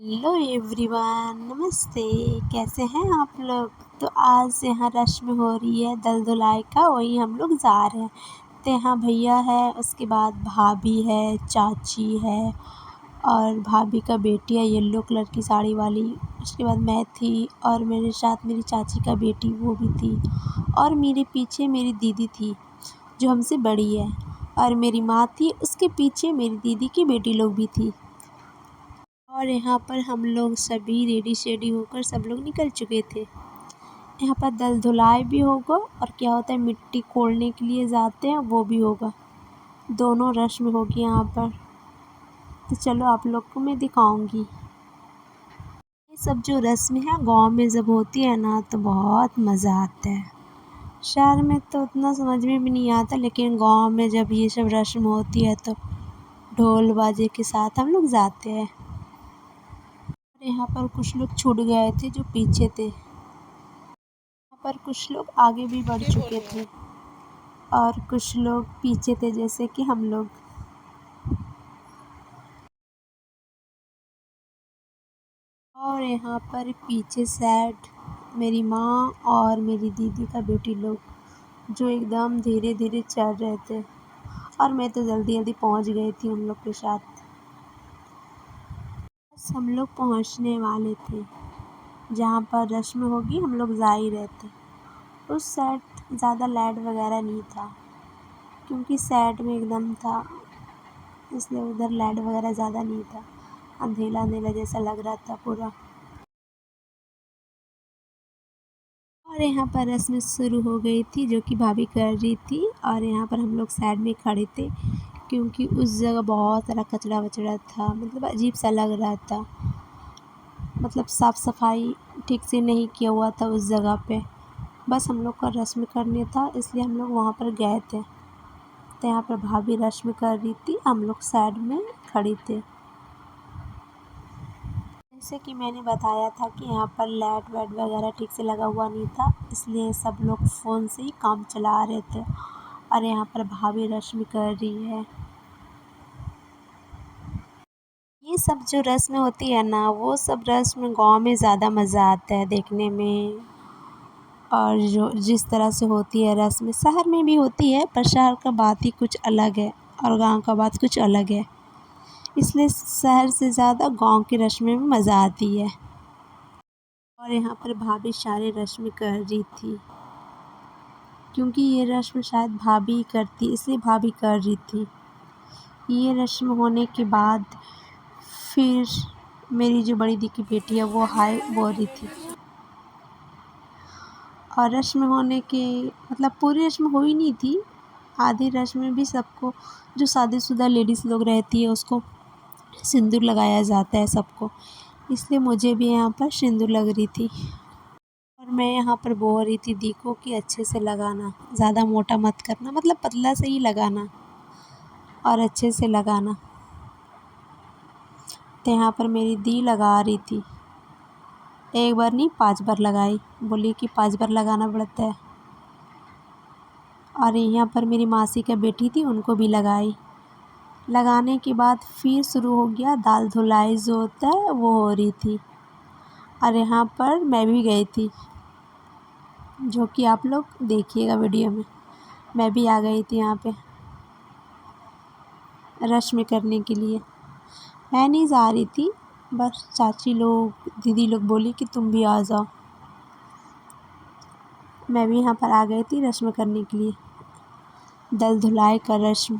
Hello everyone, नमस्ते। कैसे हैं आप लोग। तो आज यहाँ रस्म हो रही है दल दुलाई का, वही हम लोग जा रहे हैं। तो यहाँ भैया है, उसके बाद भाभी है, चाची है और भाभी का बेटी है येलो कलर की साड़ी वाली। उसके बाद मैं थी और मेरे साथ मेरी चाची का बेटी वो भी थी। और मेरे पीछे मेरी दीदी थी जो हमसे बड़ी है। और मेरी माँ थी, उसके पीछे मेरी दीदी की बेटी लोग भी थी। और यहाँ पर हम लोग सभी रेडी शेडी होकर सब लोग निकल चुके थे। यहाँ पर दल धुलाई भी होगा और क्या होता है मिट्टी कोड़ने के लिए जाते हैं वो भी होगा। दोनों रस्म होगी यहाँ पर। तो चलो आप लोग को मैं दिखाऊंगी। ये सब जो रस्म है गांव में जब होती है ना तो बहुत मज़ा आता है। शहर में तो उतना समझ में भी नहीं आता, लेकिन गांव में जब ये सब रस्म होती है तो ढोल बाजे के साथ हम लोग जाते हैं। यहाँ पर कुछ लोग छूट गए थे जो पीछे थे। यहाँ पर कुछ लोग आगे भी बढ़ चुके थे और कुछ लोग पीछे थे, जैसे कि हम लोग। और यहाँ पर पीछे साइड मेरी माँ और मेरी दीदी का बेटी लोग जो एकदम धीरे धीरे चल रहे थे। और मैं तो जल्दी जल्दी पहुँच गई थी उन लोग के साथ। बस हम लोग पहुँचने वाले थे जहाँ पर रस्म होगी, हम लोग जा ही रहे थे। उस साइड ज़्यादा लाइट वगैरह नहीं था क्योंकि साइड में एकदम था, इसलिए उधर लाइट वगैरह ज़्यादा नहीं था। अंधेला अंधेला जैसा लग रहा था पूरा। और यहाँ पर रस्म शुरू हो गई थी जो कि भाभी कर रही थी। और यहाँ पर हम लोग साइड में खड़े थे क्योंकि उस जगह बहुत सारा कचरा वचड़ा था, मतलब अजीब सा लग रहा था। मतलब साफ़ सफाई ठीक से नहीं किया हुआ था उस जगह पे। बस हम लोग का रस्म करने था इसलिए हम लोग वहाँ पर गए थे। तो यहाँ पर भाभी रस्म कर रही थी, हम लोग साइड में खड़े थे। जैसे कि मैंने बताया था कि यहाँ पर लाइट वाइट वगैरह ठीक से लगा हुआ नहीं था, इसलिए सब लोग फ़ोन से ही काम चला रहे थे। और यहाँ पर भाभी रस्म कर रही है। ये सब जो रस्म होती है ना, वो सब रस्म गांव में ज़्यादा मज़ा आता है देखने में। और जो जिस तरह से होती है रस्म शहर में भी होती है, पर शहर का बात ही कुछ अलग है और गांव का बात कुछ अलग है। इसलिए शहर से ज़्यादा गांव की रस्में में मज़ा आती है। और यहाँ पर भाभी सारे रस्म कर रही थी क्योंकि ये रस्म शायद भाभी करती, इसलिए भाभी कर रही थी। ये रस्म होने के बाद फिर मेरी जो बड़ी दी की बेटी है वो हाय बोल रही थी। और रस्म होने के मतलब पूरी रस्म हुई नहीं थी, आधी रस्म में भी सबको, जो शादीशुदा लेडीज़ लोग रहती है उसको सिंदूर लगाया जाता है सबको, इसलिए मुझे भी यहाँ पर सिंदूर लग रही थी। और मैं यहाँ पर बोल रही थी दी को कि अच्छे से लगाना, ज़्यादा मोटा मत करना, मतलब पतला से ही लगाना और अच्छे से लगाना। तो यहाँ पर मेरी दी लगा रही थी, एक बार नहीं 5 बार लगाई, बोली कि 5 बार लगाना पड़ता है। और यहाँ पर मेरी मासी का बेटी थी, उनको भी लगाई। लगाने के बाद फिर शुरू हो गया दाल धुलाई जो होता है वो हो रही थी। और यहाँ पर मैं भी गई थी, जो कि आप लोग देखिएगा वीडियो में। मैं भी आ गई थी यहाँ पे रस्म करने के लिए। मैं नहीं जा रही थी, बस चाची लोग दीदी लोग बोली कि तुम भी आ जाओ। मैं भी यहाँ पर आ गई थी रस्म करने के लिए, दल धुलाई का रस्म।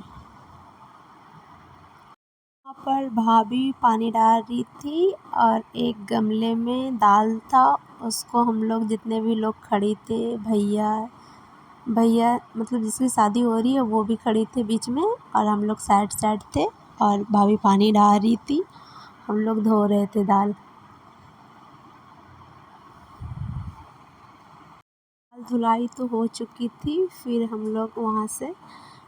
यहाँ पर भाभी पानी डाल रही थी और एक गमले में दाल था, उसको हम लोग जितने भी लोग खड़े थे, भैया भैया मतलब जिसकी शादी हो रही है वो भी खड़े थे बीच में, और हम लोग साइड साइड थे। और भाभी पानी डाल रही थी, हम लोग धो रहे थे दाल। दाल धुलाई तो हो चुकी थी, फिर हम लोग वहाँ से,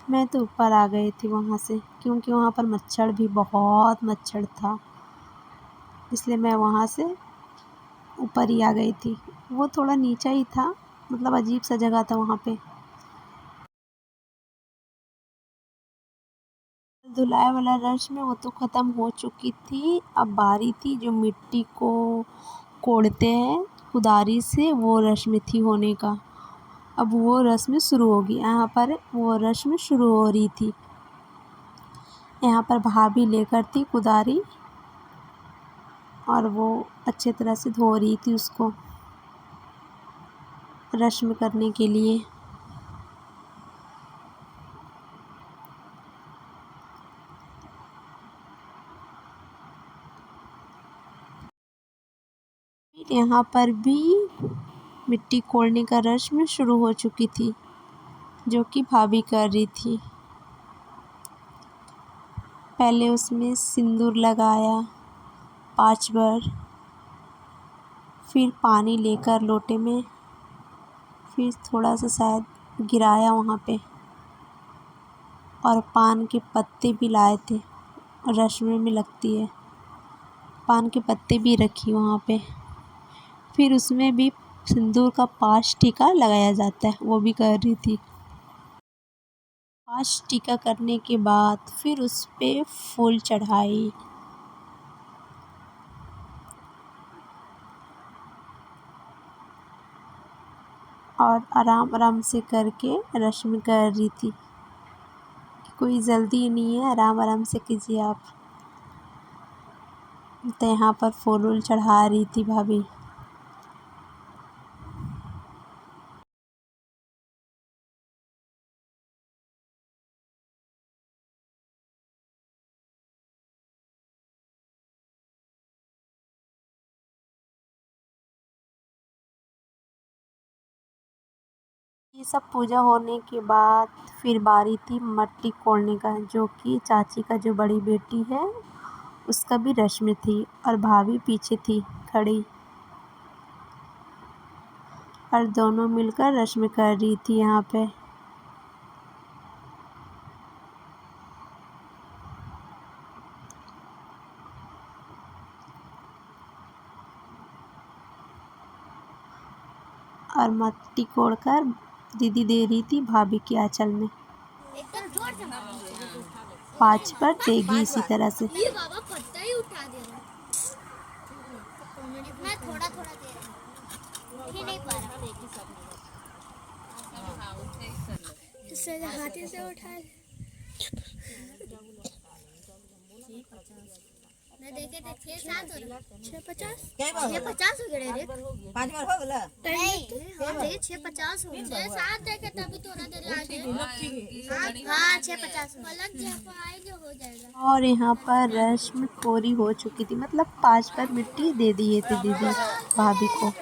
मैं तो ऊपर आ गई थी वहाँ से क्योंकि वहाँ पर मच्छर भी बहुत मच्छर था, इसलिए मैं वहाँ से ऊपर ही आ गई थी। वो थोड़ा नीचा ही था, मतलब अजीब सा जगह था वहाँ पे। धुलाई वाला रस्म वो तो ख़त्म हो चुकी थी। अब बारी थी जो मिट्टी को कोड़ते हैं कुदारी से, वो रस्म थी होने का। अब वो रस्म शुरू होगी। यहाँ पर वो रस्म शुरू हो रही थी। यहाँ पर भाभी लेकर थी कुदारी और वो अच्छे तरह से धो रही थी उसको रस्म करने के लिए। यहाँ पर भी मिट्टी कोड़ने का रस्म शुरू हो चुकी थी जो कि भाभी कर रही थी। पहले उसमें सिंदूर लगाया 5 बार, फिर पानी लेकर लोटे में फिर थोड़ा सा शायद गिराया वहाँ पे, और पान के पत्ते भी लाए थे, रस्म में लगती है, पान के पत्ते भी रखी वहाँ पे। फिर उसमें भी सिंदूर का 5 टीका लगाया जाता है, वो भी कर रही थी। 5 टीका करने के बाद फिर उस पे फूल चढ़ाई। और आराम आराम से करके रस्म कर रही थी। कोई जल्दी नहीं है, आराम आराम से कीजिए आप। तो यहाँ पर फूल चढ़ा रही थी भाभी। ये सब पूजा होने के बाद फिर बारी थी मट्टी कोड़ने का, जो कि चाची का जो बड़ी बेटी है उसका भी रस्म थी, और भाभी पीछे थी खड़ी, और दोनों मिलकर रस्म कर रही थी यहाँ पे। और मट्टी कोड़कर दीदी दे रही थी भाभी के आंचल में। 5 बार देगी इसी तरह से। ये बाबा पत्ता ही उठा दे रहा मैं थोड़ा थोड़ा दे रहा ही नहीं पा रहा इससे हाथी से उठा मैं देखे थे 6-7 और 6-50 6-50 हो गए रे 5 बार हो गला नहीं हम देखे 6-50 हो गए 7 देखे तभी थोड़ा देर आगे हां 6-50 पलक जब आएंगे हो जाएगा। और यहाँ पर रस्म पूरी हो चुकी थी, मतलब 5 बार मिट्टी दे दिए थे दीदी भाभी को।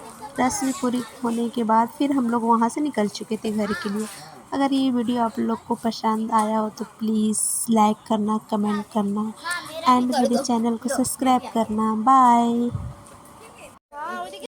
रस्म पूरी होने के बाद फिर हम लोग वहाँ से निकल चुके थे घर के लिए। अगर ये वीडियो आप लोग को पसंद आया हो तो प्लीज़ लाइक करना, कमेंट करना एंड मेरे चैनल को सब्सक्राइब करना। बाय।